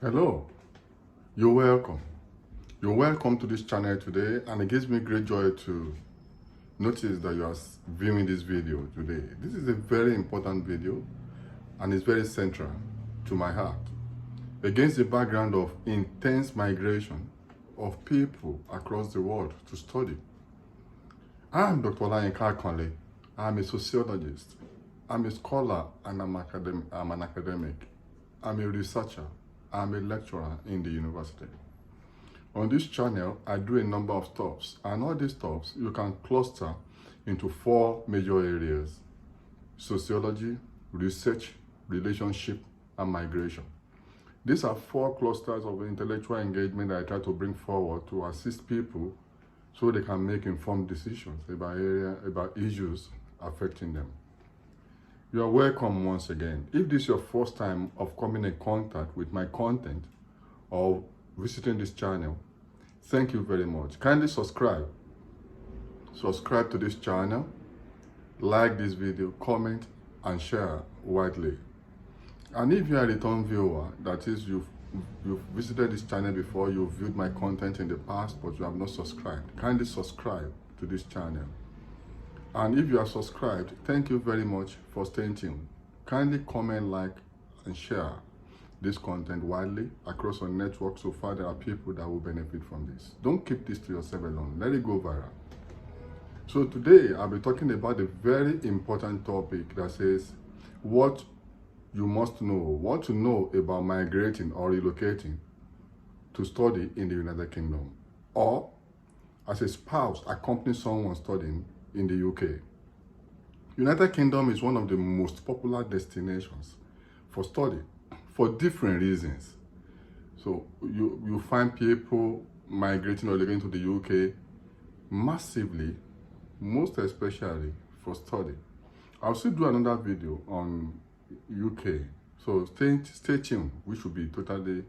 Hello, you're welcome. You're welcome to this channel today, and it gives me great joy to notice that you are viewing this video today. This is a very important video and it's very central to my heart. Against the background of intense migration of people across the world to study. I'm Dr. Olayinka Akanle. I'm a sociologist. I'm a scholar and I'm an academic. I'm a researcher. I'm a lecturer in the university. On this channel, I do a number of talks, and all these talks you can cluster into 4 major areas: sociology, research, relationship, and migration. These are 4 clusters of intellectual engagement that I try to bring forward to assist people so they can make informed decisions about issues affecting them. You are welcome once again. If this is your first time of coming in contact with my content or visiting this channel, thank you very much. Kindly subscribe. Subscribe to this channel, like this video, comment, and share widely. And if you are a return viewer, that is, you've visited this channel before, you've viewed my content in the past, but you have not subscribed, kindly subscribe to this channel. And if you are subscribed, thank you very much for staying tuned. Kindly comment, like, and share this content widely across our network so far there are people that will benefit from this. Don't keep this to yourself alone. Let it go viral. So today, I'll be talking about a very important topic that says what you must know, what to know about migrating or relocating to study in the United Kingdom, or as a spouse accompanying someone studying in the UK. United Kingdom is one of the most popular destinations for study for different reasons. So you find people migrating or going to the UK massively, most especially for study. I'll still do another video on UK, so stay tuned, which will be totally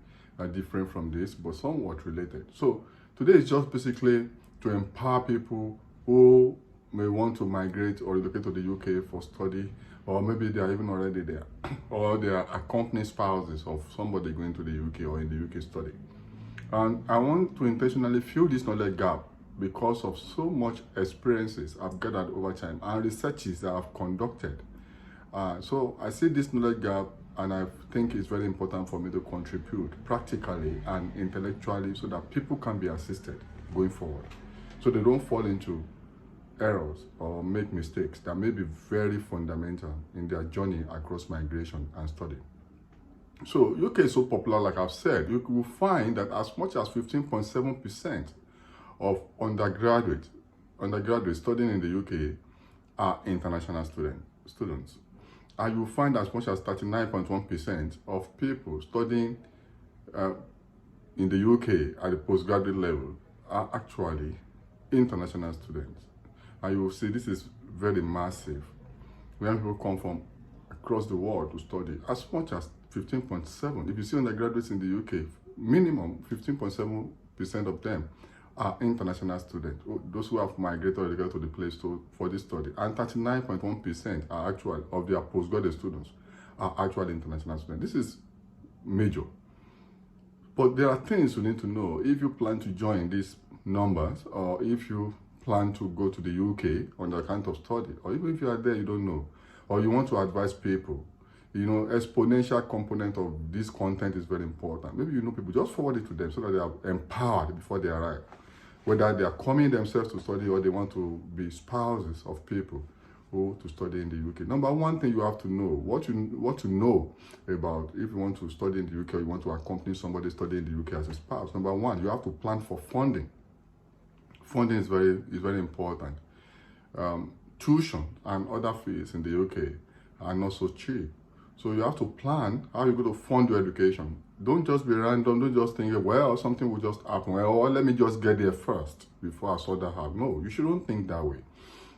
different from this but somewhat related. So today is just basically to empower people who may want to migrate or relocate to the UK for study, or maybe they are even already there, or they are accompanying spouses of somebody going to the UK or in the UK study. And I want to intentionally fill this knowledge gap because of so much experiences I've gathered over time and researches that I've conducted. So I see this knowledge gap, and I think it's very important for me to contribute practically and intellectually so that people can be assisted going forward, so they don't fall into errors or make mistakes that may be very fundamental in their journey across migration and study. So UK is so popular, like I've said. You will find that as much as 15.7% of undergraduates studying in the UK are international students. And you will find as much as 39.1% of people studying in the UK at the postgraduate level are actually international students. And you will see this is very massive. When people come from across the world to study, as much as 15.7. If you see undergraduates in the UK, minimum 15.7% of them are international students, those who have migrated or to the place for this study. And 39.1% are actual of their postgraduate students are actually international students. This is major. But there are things you need to know if you plan to join these numbers, or if you plan to go to the UK on the account of study, or even if you are there, you don't know, or you want to advise people. You know, exponential component of this content is very important. Maybe you know people, just forward it to them so that they are empowered before they arrive. Whether they are coming themselves to study or they want to be spouses of people who to study in the UK. Number one thing you have to know, what to know about if you want to study in the UK or you want to accompany somebody studying in the UK as a spouse. Number one, you have to plan for funding. Funding is very important. Tuition and other fees in the UK are not so cheap. So you have to plan how you're going to fund your education. Don't just be random. Don't just think, well, something will just happen. Well, let me just get there first before I sort that out. No, you shouldn't think that way.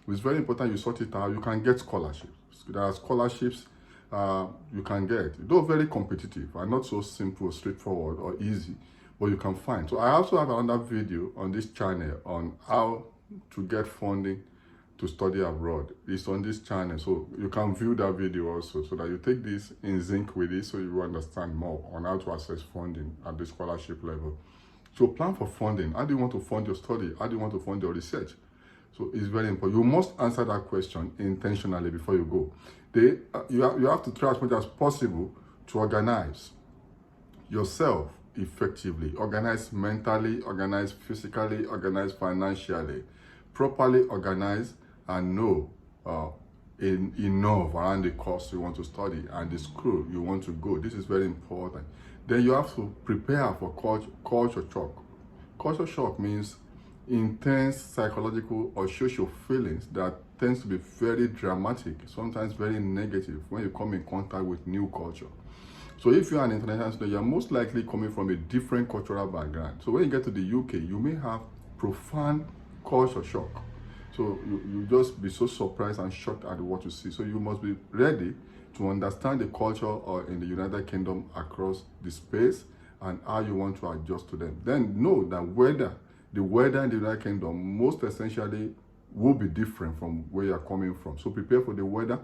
It's very important you sort it out. You can get scholarships. There are scholarships you can get, though very competitive and not so simple, straightforward, or easy, but you can find. So I also have another video on this channel on how to get funding to study abroad. It's on this channel, so you can view that video also, so that you take this in sync with it, so you will understand more on how to access funding at the scholarship level. So plan for funding. How do you want to fund your study? How do you want to fund your research? So it's very important. You must answer that question intentionally before you go. You have to try as much as possible to organize yourself effectively. Organize mentally, organize physically, organize financially. Properly organize and know enough around the course you want to study and the school you want to go. This is very important. Then you have to prepare for culture shock. Culture shock means intense psychological or social feelings that tends to be very dramatic, sometimes very negative when you come in contact with new culture. So if you're an international student, you're most likely coming from a different cultural background. So when you get to the UK, you may have profound culture shock. So you just be so surprised and shocked at what you see. So you must be ready to understand the culture or in the United Kingdom across the space and how you want to adjust to them. Then know that the weather in the United Kingdom most essentially will be different from where you're coming from. So prepare for the weather,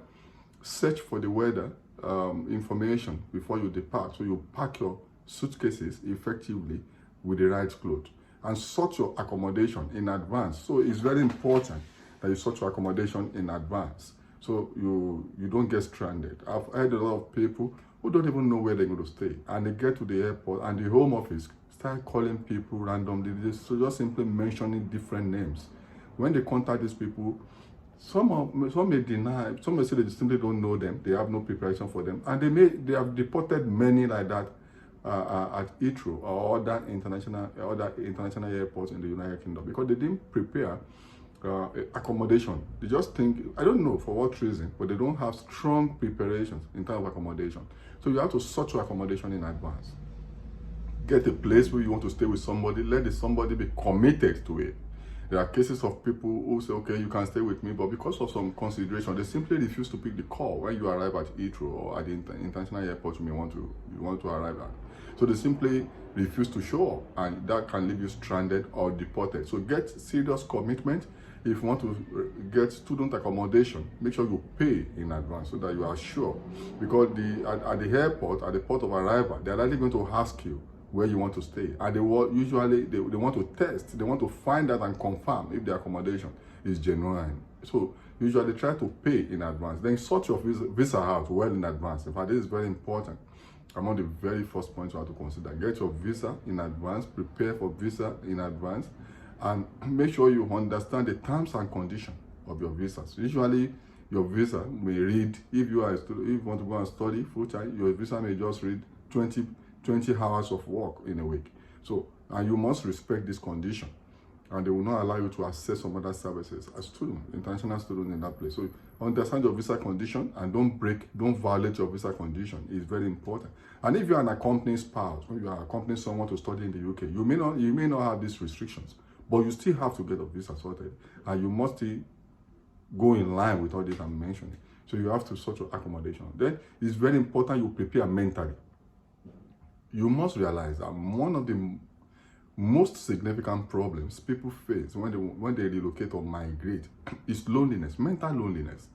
search for the weather information before you depart. So you pack your suitcases effectively with the right clothes and sort your accommodation in advance. So it's very important that you sort your accommodation in advance so you don't get stranded. I've heard a lot of people who don't even know where they're going to stay, and they get to the airport and the home office start calling people randomly. So just simply mentioning different names. When they contact these people, some may deny, some may say they simply don't know them, they have no preparation for them, and they have deported many like that at Heathrow or other international airports in the United Kingdom because they didn't prepare accommodation. They just think, I don't know for what reason, but they don't have strong preparations in terms of accommodation. So you have to sort your accommodation in advance. Get a place where you want to stay with somebody, let the somebody be committed to it. There are cases of people who say, okay, you can stay with me, but because of some consideration, they simply refuse to pick the call when you arrive at Heathrow or at the international airport you want to arrive at. So they simply refuse to show up, and that can leave you stranded or deported. So get serious commitment. If you want to get student accommodation, make sure you pay in advance so that you are sure. Because at the airport, at the port of arrival, they're likely going to ask you where you want to stay, and they want to test, they want to find out and confirm if the accommodation is genuine. So usually try to pay in advance, then sort your visa out well in advance. In fact, this is very important. Among the very first points you have to consider. Get your visa in advance, prepare for visa in advance, and make sure you understand the terms and conditions of your visas. Usually your visa may read, if you want to go and study full-time, your visa may just read 20 hours of work in a week. So, and you must respect this condition, and they will not allow you to access some other services as student, international student in that place. So understand your visa condition and don't violate your visa condition. It's very important. And if you're an accompanying spouse, or you are accompanying someone to study in the UK, you may not have these restrictions, but you still have to get a visa sorted, and you must still go in line with all this I'm mentioning. So you have to sort your accommodation. Then it's very important you prepare mentally. You must realize that one of the most significant problems people face when they relocate or migrate is loneliness, mental loneliness.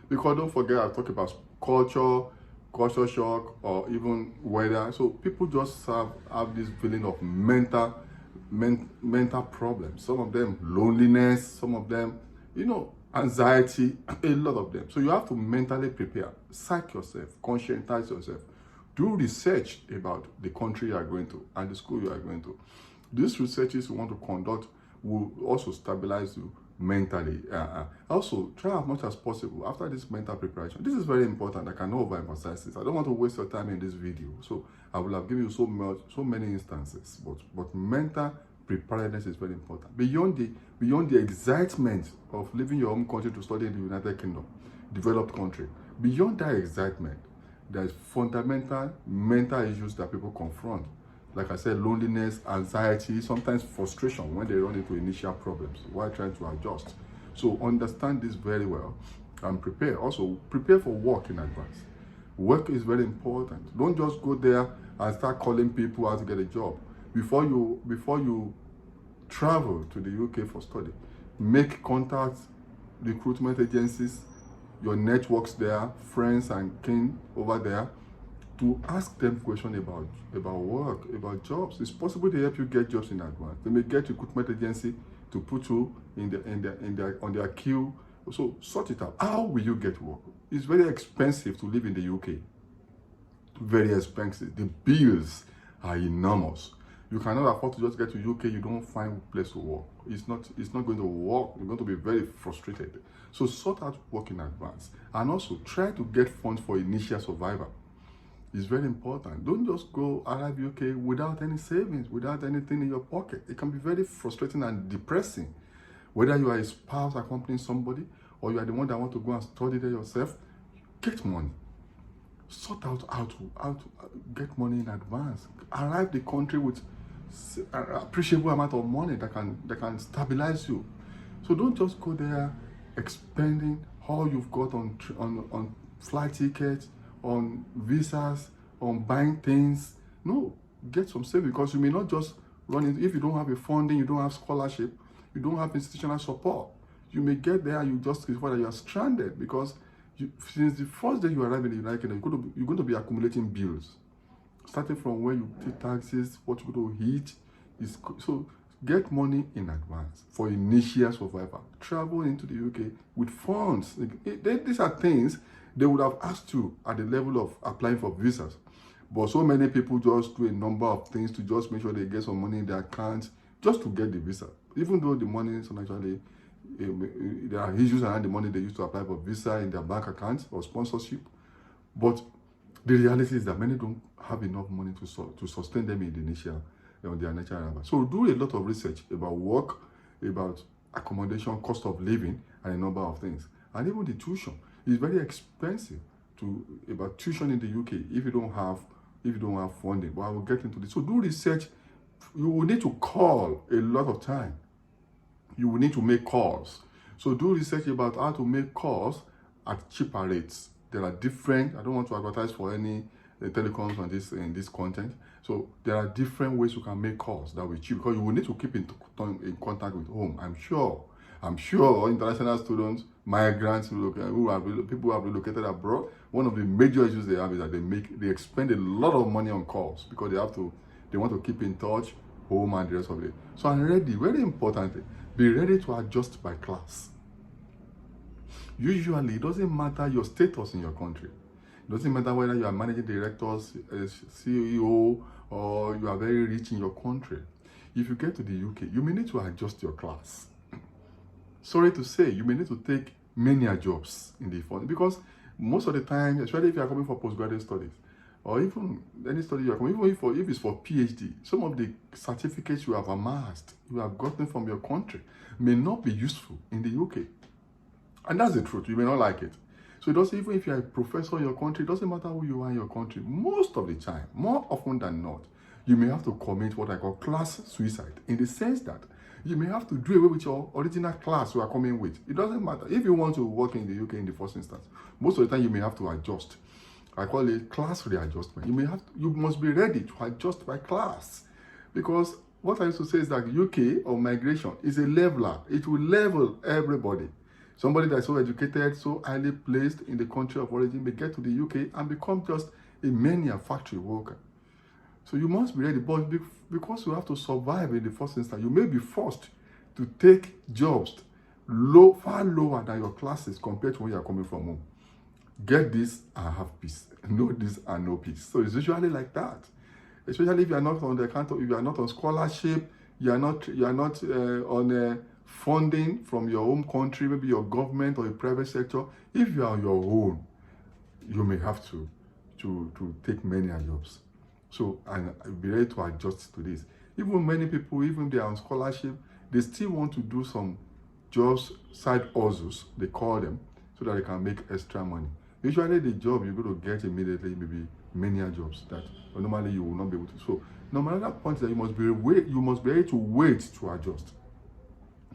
Because don't forget, I talk about culture shock, or even weather. So people just have this feeling of mental problems. Some of them loneliness, some of them, anxiety, a lot of them. So you have to mentally prepare, psych yourself, conscientize yourself. Do research about the country you are going to and the school you are going to. These researches you want to conduct will also stabilize you mentally. Also, try as much as possible after this mental preparation. This is very important. I cannot overemphasize this. I don't want to waste your time in this video. So I will have given you so many instances. But mental preparedness is very important. Beyond the excitement of leaving your home country to study in the United Kingdom, developed country, beyond that excitement, there's fundamental mental issues that people confront. Like I said, loneliness, anxiety, sometimes frustration when they run into initial problems while trying to adjust. So understand this very well and prepare. Also, prepare for work in advance. Work is very important. Don't just go there and start calling people how to get a job. Before you travel to the UK for study, make contacts recruitment agencies, your networks there, friends and kin over there, to ask them questions about work, about jobs. It's possible they help you get jobs in advance. They may get recruitment agency to put you on their queue. So sort it out. How will you get work? It's very expensive to live in the UK. Very expensive. The bills are enormous. You cannot afford to just get to UK. You don't find a place to work. It's not going to work. You're going to be very frustrated. So sort out work in advance, and also try to get funds for initial survival. It's very important. Don't just go arrive UK without any savings, without anything in your pocket. It can be very frustrating and depressing. Whether you are a spouse accompanying somebody, or you are the one that want to go and study there yourself, get money. Sort out how to get money in advance. Arrive the country with an appreciable amount of money that can stabilize you. So don't just go there expending all you've got on flight tickets, on visas, on buying things. No, get some savings, because you may not just run in. If you don't have a funding, you don't have scholarship, you don't have institutional support, you may get there and you just discover that you are stranded, because since the first day you arrive in the United Kingdom, you're going to be accumulating bills, starting from where you take taxes, what you're going to eat. So get money in advance for initial survival. Travel into the UK with funds. These are things they would have asked you at the level of applying for visas. But so many people just do a number of things to just make sure they get some money in their account just to get the visa. Even though the money is not actually, there are issues around the money they used to apply for visa in their bank accounts or sponsorship. But the reality is that many don't have enough money to sustain them in the initial, on their initial arrival. So do a lot of research about work, about accommodation, cost of living, and a number of things. And even the tuition. It's very expensive about tuition in the UK if you don't have funding. But I will get into this. So do research. You will need to call a lot of time. You will need to make calls. So do research about how to make calls at cheaper rates. There are different. I don't want to advertise for any telecoms in this content. So there are different ways you can make calls that will be cheap, because you will need to keep in contact with home. I'm sure international students, migrants, people who have relocated abroad, one of the major issues they have is that they expend a lot of money on calls, because they want to keep in touch, home and the rest of it. So I'm ready, very importantly, be ready to adjust by class. Usually, it doesn't matter your status in your country. It doesn't matter whether you are managing directors, CEO, or you are very rich in your country. If you get to the UK, you may need to adjust your class. Sorry to say, you may need to take many jobs in the fund, because most of the time, especially if you are coming for postgraduate studies, or even any study you are coming, even if it's for PhD, some of the certificates you have amassed, you have gotten from your country, may not be useful in the UK. And that's the truth. You may not like it. So it doesn't, even if you're a professor in your country, it doesn't matter who you are in your country. Most of the time, more often than not, you may have to commit what I call class suicide, in the sense that you may have to do away with your original class you are coming with. It doesn't matter. If you want to work in the UK in the first instance, most of the time you may have to adjust. I call it class readjustment. You must be ready to adjust by class, because what I used to say is that UK or migration is a leveler. It will level everybody. Somebody that's so educated, so highly placed in the country of origin may get to the UK and become just a menial factory worker. So you must be ready, but because you have to survive in the first instance, you may be forced to take jobs far lower than your classes compared to when you are coming from home. Get this and have peace. Know this and know peace. So it's usually like that. Especially if you are not on the account of, if you are not on scholarship, you are not on funding from your home country, maybe your government or a private sector. If you are on your own, you may have to take many jobs. So, and be ready to adjust to this. Even many people, even if they are on scholarship, they still want to do some jobs, side hustles, they call them, so that they can make extra money. Usually the job you're going to get immediately maybe many jobs that normally you will not be able to. So no matter that point, that you must be able to wait to adjust.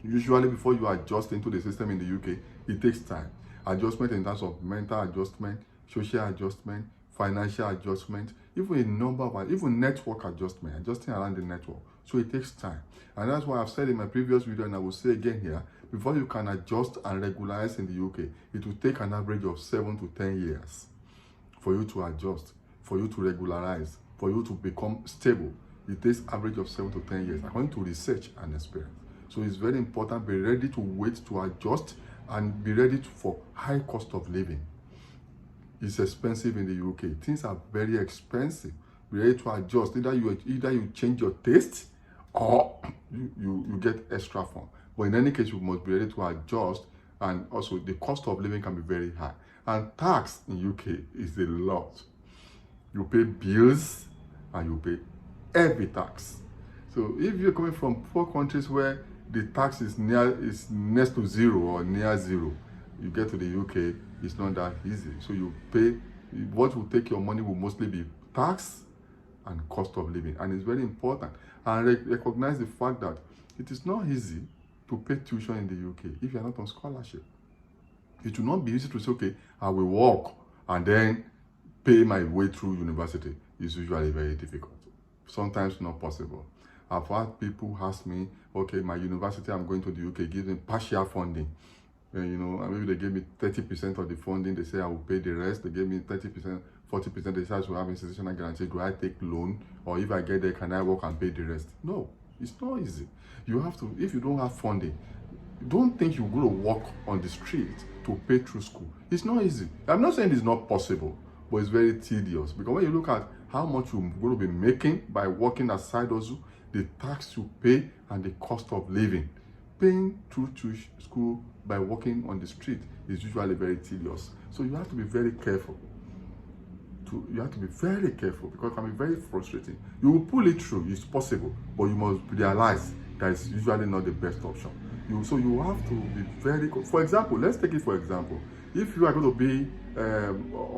Usually before you adjust into the system in the UK, it takes time. Adjustment in terms of mental adjustment, social adjustment, financial adjustment, even a number of, even network adjustment, adjusting around the network. So it takes time. And that's why I've said in my previous video, and I will say again here, before you can adjust and regularize in the UK, it will take an average of 7 to 10 years for you to adjust, for you to regularize, for you to become stable. It takes average of 7 to 10 years, according to research and experience. So it's very important, be ready to wait to adjust and be ready for high cost of living. It's expensive in the UK. Things are very expensive. Be ready to adjust. Either you change your taste or you get extra fund. But in any case, you must be ready to adjust, and also the cost of living can be very high. And tax in UK is a lot. You pay bills and you pay every tax. So if you're coming from poor countries where the tax is next to zero or near zero, you get to the UK, it's not that easy. So you pay, what will take your money will mostly be tax and cost of living. And it's very important. And recognize the fact that it is not easy to pay tuition in the UK if you're not on scholarship. It will not be easy to say, okay, I will work and then pay my way through university. It's usually very difficult. Sometimes not possible. I've had people ask me, okay, my university I'm going to the UK gives me partial funding. You know, and maybe they gave me 30% of the funding, they say I will pay the rest. They gave me 30%, 40%, they say I should have institutional guarantee. Do I take loan? Or if I get there, can I work and pay the rest? No, it's not easy. You have to, if you don't have funding, don't think you're going to walk on the street to pay through school. It's not easy. I'm not saying it's not possible, but it's very tedious. Because when you look at how much you're going to be making by working as side hustle, the tax you pay, and the cost of living, paying through school by working on the street is usually very tedious. So you have to be very careful. You have to be very careful because it can be very frustrating. You will pull it through, it's possible, but you must realize that it's usually not the best option. So you have to be very, for example, let's take it for example. If you are going to be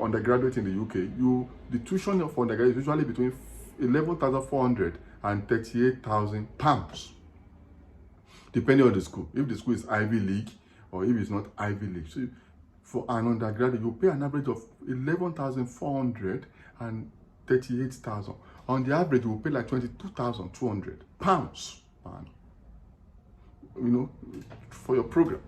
undergraduate in the UK, the tuition for undergraduate is usually between 11,400 and 38,000 pounds, depending on the school. If the school is Ivy League or if it's not Ivy League. So for an undergraduate, you pay an average of 11,400 and 38,000. On the average, you will pay like 22,200 pounds, you know, for your program.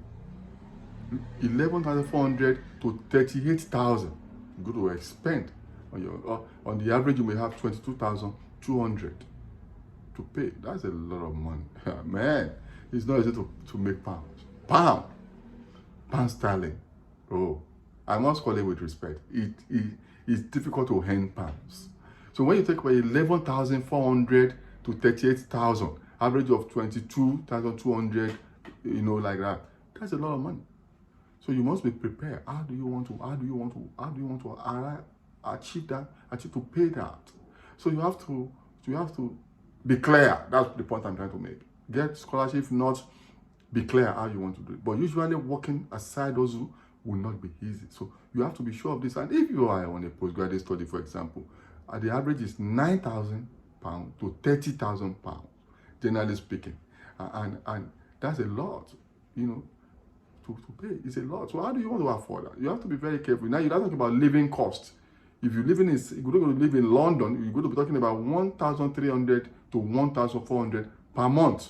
11,400 to 38,000 you go to expend on your. On the average, you may have 22,200 to pay. That's a lot of money, man. It's not easy to make pounds. Pound sterling. Oh, I must call it with respect. It's difficult to earn pounds. So when you take away 11,400 to 38,000, average of 22,200, you know, like that, that's a lot of money. So you must be prepared. How do you want to achieve that? Achieve to pay that. So you have to be clear. That's the point I'm trying to make. Get scholarship, if not, be clear how you want to do it. But usually working aside hustle will not be easy. So you have to be sure of this. And if you are on a postgraduate study, for example, the average is £9,000 to £30,000, generally speaking. And that's a lot, you know, to pay. It's a lot. So how do you want to afford that? You have to be very careful. Now, you're not talking about living costs. If you're going to live in London, you're going to be talking about 1,300 to 1,400 per month.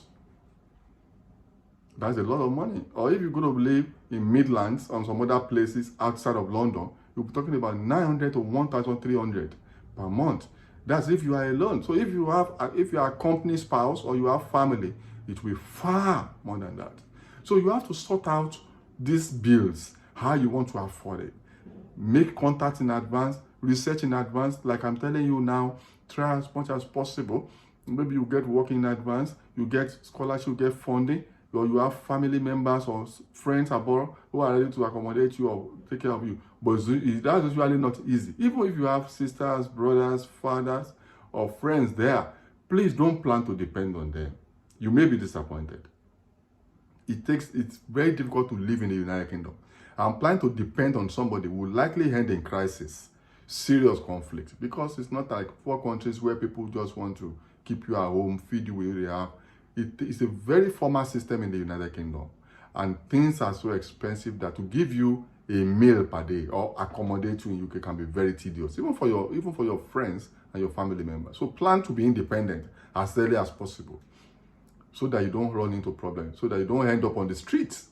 That's a lot of money. Or if you're going to live in Midlands or some other places outside of London, you'll be talking about 900 to 1,300 per month. That's if you are alone. So if you are a company spouse or you have family, it will be far more than that. So you have to sort out these bills, how you want to afford it. Make contact in advance, research in advance. Like I'm telling you now, try as much as possible. Maybe you get work in advance, you get scholarship, you get funding, or you have family members or friends abroad who are ready to accommodate you or take care of you. But that's usually not easy. Even if you have sisters, brothers, fathers, or friends there, please don't plan to depend on them. You may be disappointed. It's very difficult to live in the United Kingdom. And planning to depend on somebody will likely end in crisis, serious conflict, because it's not like poor countries where people just want to keep you at home, feed you where they are. It's a very formal system in the United Kingdom, and things are so expensive that to give you a meal per day or accommodate you in UK can be very tedious, even for your friends and your family members. So plan to be independent as early as possible so that you don't run into problems, so that you don't end up on the streets,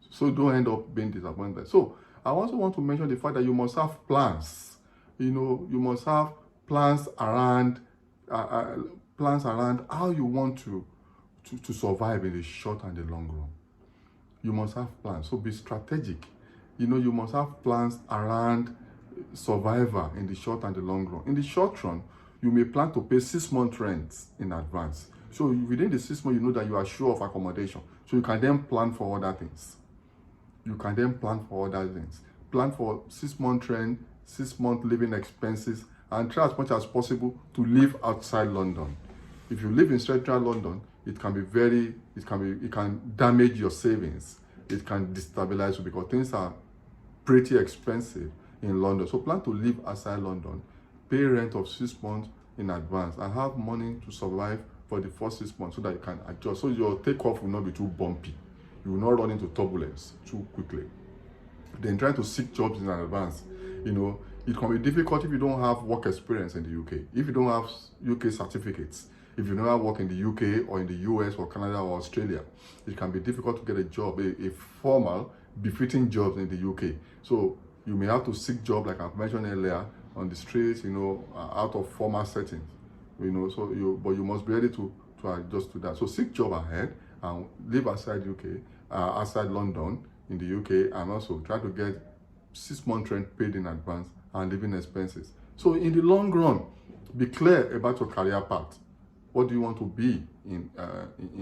so don't end up being disappointed. So I also want to mention the fact that you must have plans. You know, you must have plans around how you want to survive in the short and the long run. You must have plans. So be strategic. You know, you must have plans around survival in the short and the long run. In the short run, you may plan to pay 6 months rent in advance. So within the 6 months, you know that you are sure of accommodation. So you can then plan for other things. Plan for 6 months rent, 6 months living expenses, and try as much as possible to live outside London. If you live in central London, it can damage your savings. It can destabilize you because things are pretty expensive in London. So plan to live outside London, pay rent of 6 months in advance, and have money to survive for the first 6 months so that you can adjust. So your takeoff will not be too bumpy. You will not run into turbulence too quickly. Then try to seek jobs in advance. You know, it can be difficult if you don't have work experience in the UK. If you don't have UK certificates, if you never work in the UK or in the US or Canada or Australia, it can be difficult to get a job, a formal, befitting job in the UK. So you may have to seek job, like I've mentioned earlier, on the streets, you know, out of formal settings, you know. So but you must be ready to adjust to that. So seek job ahead and live outside UK, outside London in the UK, and also try to get 6 months rent paid in advance and living expenses. So in the long run, be clear about your career path. What do you want to be in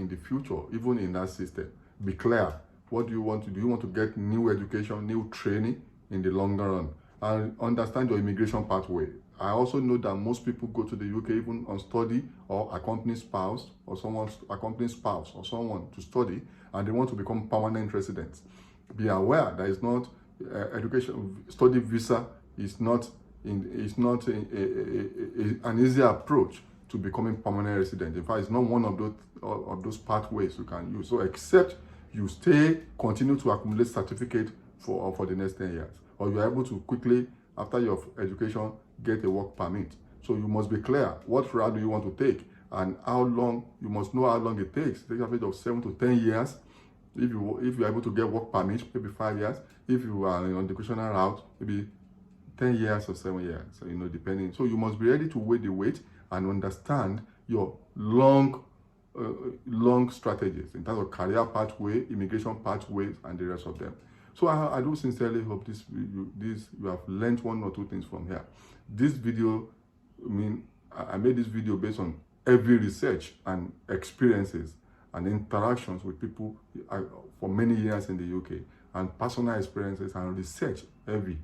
the future, even in that system? Be clear. What do you want to do? Do you want to get new education, new training in the longer run? And understand your immigration pathway. I also know that most people go to the UK even on study or accompanying spouse or someone to study, and they want to become permanent residents. Be aware that it's not study visa is not an easy approach to becoming permanent resident. In fact, it's not one of those pathways you can use. So except you continue to accumulate certificate for the next 10 years, or you're able to quickly, after your education, get a work permit. So you must be clear what route do you want to take and how long. You must know how long it takes. It takes an average of 7 to 10 years. If you're able to get work permit, maybe 5 years. If you are on the educational route, maybe 10 years or 7 years. So, you know, depending. So you must be ready to weigh the weight and understand your long strategies in terms of career pathway, immigration pathways, and the rest of them. So I do sincerely hope you have learned 1 or 2 things from here. This video, I made this video based on every research and experiences and interactions with people for many years in the UK, and personal experiences and research, heavily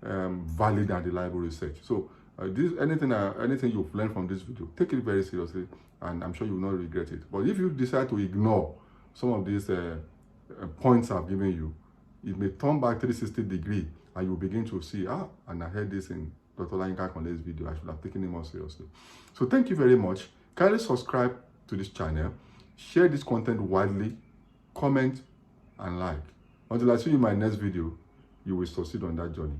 valid and reliable research. So anything you've learned from this video, take it very seriously, and I'm sure you will not regret it. But if you decide to ignore some of these points I've given you, it may turn back 360 degrees, and you'll begin to see, and I heard this in Dr. Olayinka Akanle's video, I should have taken it more seriously. So thank you very much. Kindly subscribe to this channel, share this content widely, comment and like. Until I see you in my next video, you will succeed on that journey.